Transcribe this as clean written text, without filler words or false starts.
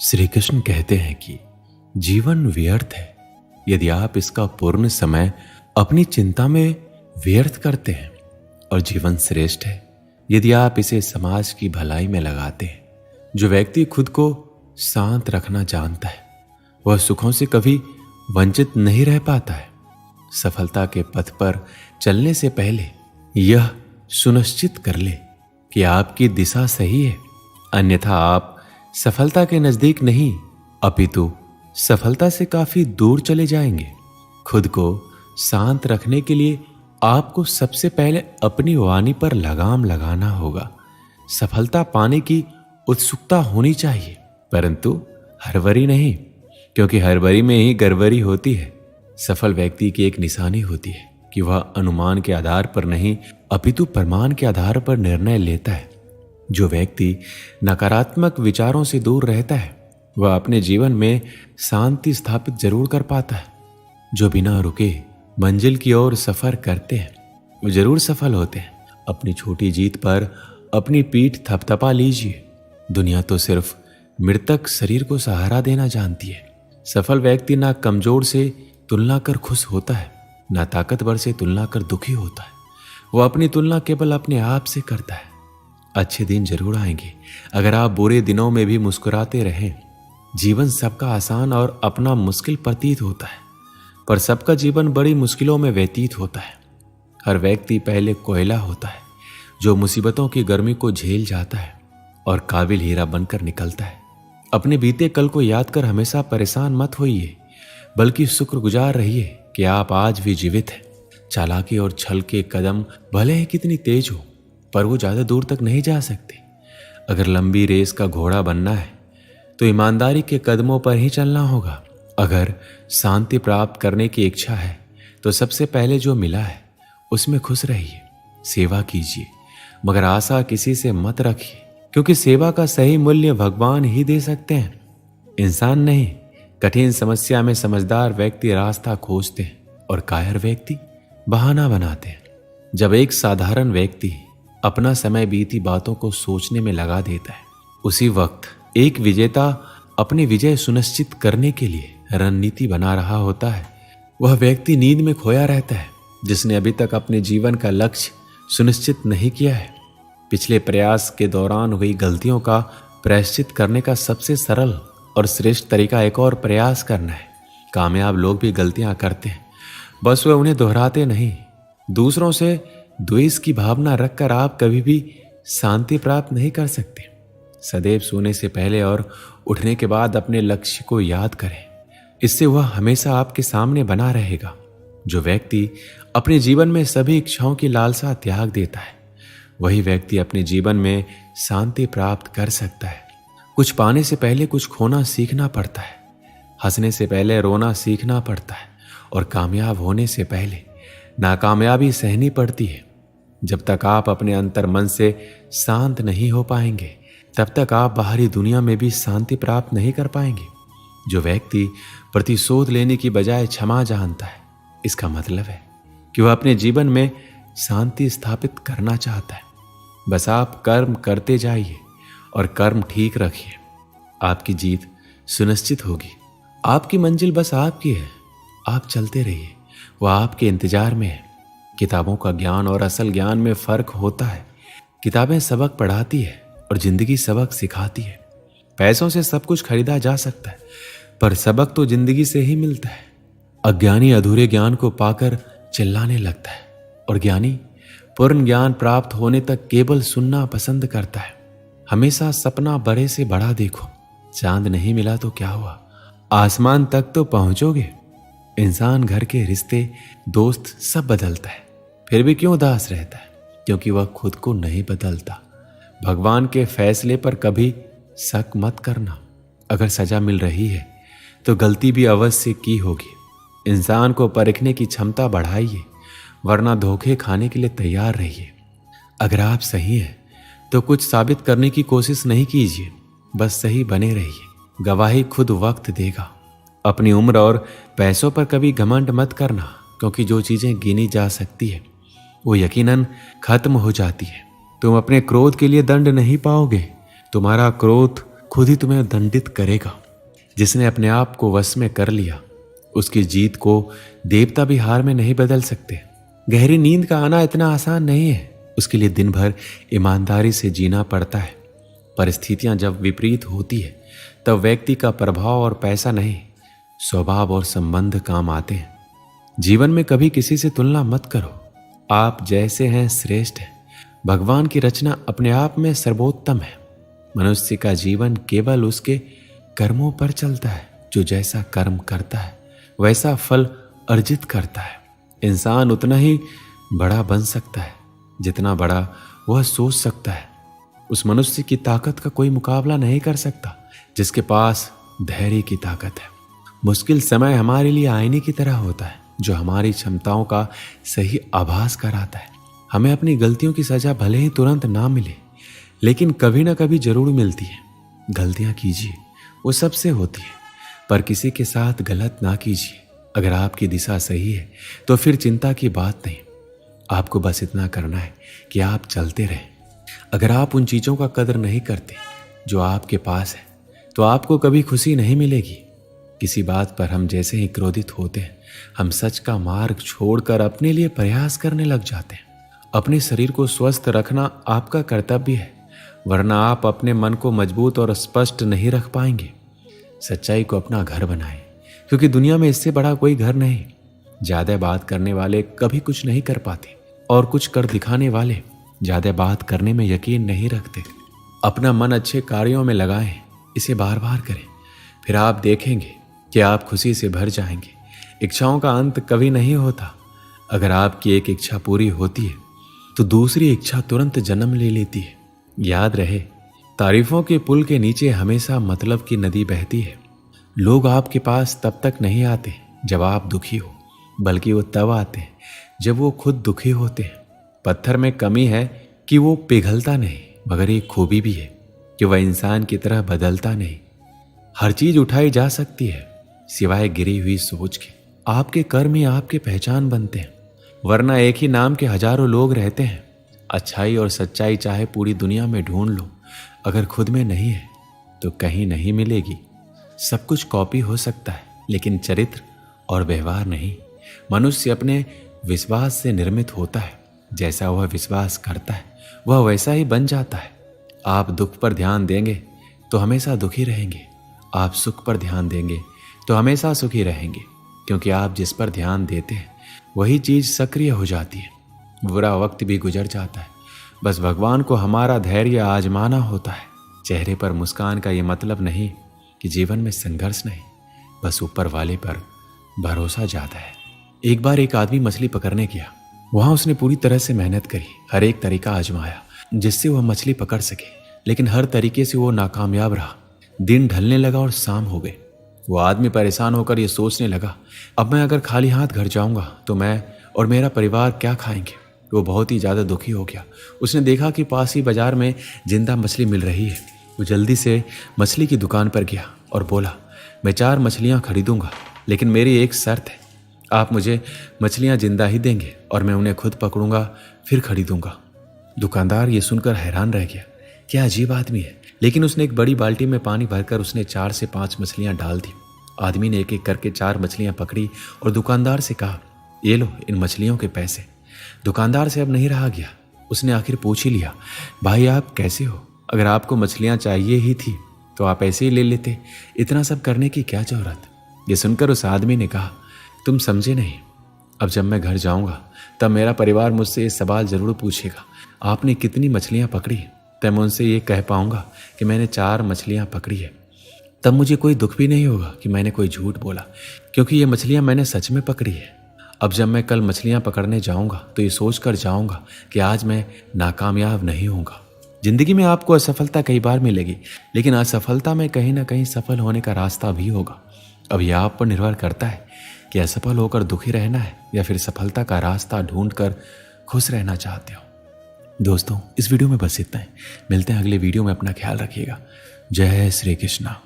श्री कृष्ण कहते हैं कि जीवन व्यर्थ है यदि आप इसका पूर्ण समय अपनी चिंता में व्यर्थ करते हैं, और जीवन श्रेष्ठ है यदि आप इसे समाज की भलाई में लगाते हैं। जो व्यक्ति खुद को शांत रखना जानता है वह सुखों से कभी वंचित नहीं रह पाता है। सफलता के पथ पर चलने से पहले यह सुनिश्चित कर ले कि आपकी दिशा सही है, अन्यथा आप सफलता के नजदीक नहीं अपितु सफलता से काफी दूर चले जाएंगे। खुद को शांत रखने के लिए आपको सबसे पहले अपनी वाणी पर लगाम लगाना होगा। सफलता पाने की उत्सुकता होनी चाहिए, परंतु हरवरी नहीं, क्योंकि हरवरी में ही गरवरी होती है। सफल व्यक्ति की एक निशानी होती है कि वह अनुमान के आधार पर नहीं अपितु प्रमाण के आधार पर निर्णय लेता है। जो व्यक्ति नकारात्मक विचारों से दूर रहता है वह अपने जीवन में शांति स्थापित जरूर कर पाता है। जो बिना रुके मंजिल की ओर सफर करते हैं वो जरूर सफल होते हैं। अपनी छोटी जीत पर अपनी पीठ थपथपा लीजिए। दुनिया तो सिर्फ मृतक शरीर को सहारा देना जानती है। सफल व्यक्ति ना कमजोर से तुलना कर खुश होता है, ना ताकतवर से तुलना कर दुखी होता है। वो अपनी तुलना केवल अपने आप से करता है। अच्छे दिन जरूर आएंगे अगर आप बुरे दिनों में भी मुस्कुराते रहें। जीवन सबका आसान और अपना मुश्किल प्रतीत होता है, पर सबका जीवन बड़ी मुश्किलों में व्यतीत होता है। हर व्यक्ति पहले कोयला होता है जो मुसीबतों की गर्मी को झेल जाता है और काबिल हीरा बनकर निकलता है। अपने बीते कल को याद कर हमेशा परेशान मत होइए, बल्कि शुक्रगुजार रहिए कि आप आज भी जीवित हैं। चालाकी और छल के कदम भले ही कितनी तेज हो, पर वो ज्यादा दूर तक नहीं जा सकते। अगर लंबी रेस का घोड़ा बनना है तो ईमानदारी के कदमों पर ही चलना होगा। अगर शांति प्राप्त करने की इच्छा है तो सबसे पहले जो मिला है उसमें खुश रहिए। सेवा कीजिए, मगर आशा किसी से मत रखिए, क्योंकि सेवा का सही मूल्य भगवान ही दे सकते हैं, इंसान नहीं। कठिन समस्या में समझदार व्यक्ति रास्ता खोजते हैं और कायर व्यक्ति बहाना बनाते हैं। जब एक साधारण व्यक्ति अपना समय बीती बातों को सोचने में लगा देता है, उसी वक्त एक विजेता अपनी विजय सुनिश्चित करने के लिए रणनीति बना रहा होता है। वह व्यक्ति नींद में खोया रहता है जिसने अभी तक अपने जीवन का लक्ष्य सुनिश्चित नहीं किया है। पिछले प्रयास के दौरान हुई गलतियों का प्रायश्चित करने का सबसे सरल और श्रेष्ठ तरीका एक और प्रयास करना है। कामयाब लोग भी गलतियां करते हैं, बस वे उन्हें दोहराते नहीं। दूसरों से द्वेष की भावना रखकर आप कभी भी शांति प्राप्त नहीं कर सकते। सदैव सोने से पहले और उठने के बाद अपने लक्ष्य को याद करें, इससे वह हमेशा आपके सामने बना रहेगा। जो व्यक्ति अपने जीवन में सभी इच्छाओं की लालसा त्याग देता है वही व्यक्ति अपने जीवन में शांति प्राप्त कर सकता है। कुछ पाने से पहले कुछ खोना सीखना पड़ता है, हंसने से पहले रोना सीखना पड़ता है, और कामयाब होने से पहले नाकामयाबी सहनी पड़ती है। जब तक आप अपने अंतर मन से शांत नहीं हो पाएंगे तब तक आप बाहरी दुनिया में भी शांति प्राप्त नहीं कर पाएंगे। जो व्यक्ति प्रतिशोध लेने की बजाय क्षमा जानता है, इसका मतलब है कि वह अपने जीवन में शांति स्थापित करना चाहता है। बस आप कर्म करते जाइए और कर्म ठीक रखिए, आपकी जीत सुनिश्चित होगी। आपकी मंजिल बस आपकी है, आप चलते रहिए, वह आपके इंतजार में है। किताबों का ज्ञान और असल ज्ञान में फर्क होता है। किताबें सबक पढ़ाती है और जिंदगी सबक सिखाती है। पैसों से सब कुछ खरीदा जा सकता है, पर सबक तो जिंदगी से ही मिलता है। अज्ञानी अधूरे ज्ञान को पाकर चिल्लाने लगता है, और ज्ञानी पूर्ण ज्ञान प्राप्त होने तक केवल सुनना पसंद करता है। हमेशा सपना बड़े से बड़ा देखो। चांद नहीं मिला तो क्या हुआ, आसमान तक तो पहुंचोगे। इंसान, घर के रिश्ते, दोस्त सब बदलता है, फिर भी क्यों उदास रहता है? क्योंकि वह खुद को नहीं बदलता। भगवान के फैसले पर कभी शक मत करना। अगर सजा मिल रही है तो गलती भी अवश्य की होगी। इंसान को परखने की क्षमता बढ़ाइए, वरना धोखे खाने के लिए तैयार रहिए। अगर आप सही हैं तो कुछ साबित करने की कोशिश नहीं कीजिए, बस सही बने रहिए। गवाही खुद वक्त देगा। अपनी उम्र और पैसों पर कभी घमंड मत करना, क्योंकि जो चीजें गिनी जा सकती है वो यकीनन खत्म हो जाती है। तुम अपने क्रोध के लिए दंड नहीं पाओगे। तुम्हारा क्रोध खुद ही तुम्हें दंडित करेगा। जिसने अपने आप को वश में कर लिया, उसकी जीत को देवता भी हार में नहीं बदल सकते। गहरी नींद का आना इतना आसान नहीं है, उसके लिए दिन भर ईमानदारी से जीना पड़ता है। परिस्थितियां जब विपरीत होती है तब व्यक्ति का प्रभाव और पैसा नहीं, स्वभाव और संबंध काम आते हैं। जीवन में कभी किसी से तुलना मत करो, आप जैसे हैं श्रेष्ठ हैं। भगवान की रचना अपने आप में सर्वोत्तम है। मनुष्य का जीवन केवल उसके कर्मों पर चलता है। जो जैसा कर्म करता है वैसा फल अर्जित करता है। इंसान उतना ही बड़ा बन सकता है जितना बड़ा वह सोच सकता है। उस मनुष्य की ताकत का कोई मुकाबला नहीं कर सकता जिसके पास धैर्य की ताकत है। मुश्किल समय हमारे लिए आईने की तरह होता है जो हमारी क्षमताओं का सही आभास कराता है। हमें अपनी गलतियों की सजा भले ही तुरंत ना मिले, लेकिन कभी ना कभी जरूर मिलती है। गलतियां कीजिए, वो सबसे होती है, पर किसी के साथ गलत ना कीजिए। अगर आपकी दिशा सही है तो फिर चिंता की बात नहीं। आपको बस इतना करना है कि आप चलते रहें। अगर आप उन चीज़ों का कदर नहीं करते जो आपके पास है तो आपको कभी खुशी नहीं मिलेगी। किसी बात पर हम जैसे ही क्रोधित होते हैं, हम सच का मार्ग छोड़कर अपने लिए प्रयास करने लग जाते हैं। अपने शरीर को स्वस्थ रखना आपका कर्तव्य है, वरना आप अपने मन को मजबूत और स्पष्ट नहीं रख पाएंगे। सच्चाई को अपना घर बनाएं, क्योंकि दुनिया में इससे बड़ा कोई घर नहीं। ज्यादा बात करने वाले कभी कुछ नहीं कर पाते, और कुछ कर दिखाने वाले ज्यादा बात करने में यकीन नहीं रखते। अपना मन अच्छे कार्यों में लगाएं, इसे बार बार करें, फिर आप देखेंगे कि आप खुशी से भर जाएंगे। इच्छाओं का अंत कभी नहीं होता। अगर आपकी एक इच्छा पूरी होती है तो दूसरी इच्छा तुरंत जन्म ले लेती है। याद रहे, तारीफों के पुल के नीचे हमेशा मतलब की नदी बहती है। लोग आपके पास तब तक नहीं आते जब आप दुखी हो, बल्कि वो तब आते हैं जब वो खुद दुखी होते हैं। पत्थर में कमी है कि वो पिघलता नहीं, मगर एक खूबी भी है कि वह इंसान की तरह बदलता नहीं। हर चीज उठाई जा सकती है सिवाय गिरी हुई सोच के। आपके कर्म ही आपकी पहचान बनते हैं, वरना एक ही नाम के हजारों लोग रहते हैं। अच्छाई और सच्चाई चाहे पूरी दुनिया में ढूंढ लो, अगर खुद में नहीं है तो कहीं नहीं मिलेगी। सब कुछ कॉपी हो सकता है, लेकिन चरित्र और व्यवहार नहीं। मनुष्य अपने विश्वास से निर्मित होता है। जैसा वह विश्वास करता है वह वैसा ही बन जाता है। आप दुख पर ध्यान देंगे तो हमेशा दुखी रहेंगे, आप सुख पर ध्यान देंगे तो हमेशा सुखी रहेंगे, क्योंकि आप जिस पर ध्यान देते हैं वही चीज सक्रिय हो जाती है। बुरा वक्त भी गुजर जाता है, बस भगवान को हमारा धैर्य आजमाना होता है। चेहरे पर मुस्कान का ये मतलब नहीं कि जीवन में संघर्ष नहीं, बस ऊपर वाले पर भरोसा ज्यादा है। एक बार एक आदमी मछली पकड़ने गया। वहां उसने पूरी तरह से मेहनत करी, हर एक तरीका आजमाया जिससे वह मछली पकड़ सके, लेकिन हर तरीके से वो नाकामयाब रहा। दिन ढलने लगा और शाम हो गई। वो आदमी परेशान होकर ये सोचने लगा, अब मैं अगर खाली हाथ घर जाऊंगा तो मैं और मेरा परिवार क्या खाएंगे। वो बहुत ही ज़्यादा दुखी हो गया। उसने देखा कि पास ही बाजार में जिंदा मछली मिल रही है। वो जल्दी से मछली की दुकान पर गया और बोला, मैं 4 मछलियाँ खरीदूंगा, लेकिन मेरी एक शर्त है, आप मुझे मछलियाँ जिंदा ही देंगे और मैं उन्हें खुद पकड़ूंगा फिर खरीदूंगा। दुकानदार ये सुनकर हैरान रह गया, क्या अजीब आदमी है। लेकिन उसने एक बड़ी बाल्टी में पानी भरकर उसने 4 से 5 मछलियाँ डाल दी। आदमी ने एक एक करके 4 मछलियाँ पकड़ी और दुकानदार से कहा, ये लो इन मछलियों के पैसे। दुकानदार से अब नहीं रहा गया। उसने आखिर पूछ ही लिया, भाई आप कैसे हो? अगर आपको मछलियाँ चाहिए ही थी तो आप ऐसे ही ले लेते, इतना सब करने की क्या जरूरत। ये सुनकर उस आदमी ने कहा, तुम समझे नहीं, अब जब मैं घर जाऊंगा तब मेरा परिवार मुझसे ये सवाल जरूर पूछेगा, आपने कितनी मछलियाँ पकड़ी। तब मैं उनसे ये कह पाऊंगा कि मैंने 4 मछलियाँ पकड़ी है। तब मुझे कोई दुख भी नहीं होगा कि मैंने कोई झूठ बोला, क्योंकि ये मछलियाँ मैंने सच में पकड़ी है। अब जब मैं कल मछलियाँ पकड़ने जाऊंगा तो ये सोच कर जाऊंगा कि आज मैं नाकामयाब नहीं होऊंगा। जिंदगी में आपको असफलता कई बार मिलेगी, लेकिन असफलता में कहीं ना कहीं सफल होने का रास्ता भी होगा। अब यह आप पर निर्भर करता है कि असफल होकर दुखी रहना है या फिर सफलता का रास्ता ढूंढकर खुश रहना चाहते हो। दोस्तों, इस वीडियो में बस इतना ही। मिलते हैं अगले वीडियो में। अपना ख्याल रखिएगा। जय श्री कृष्णा।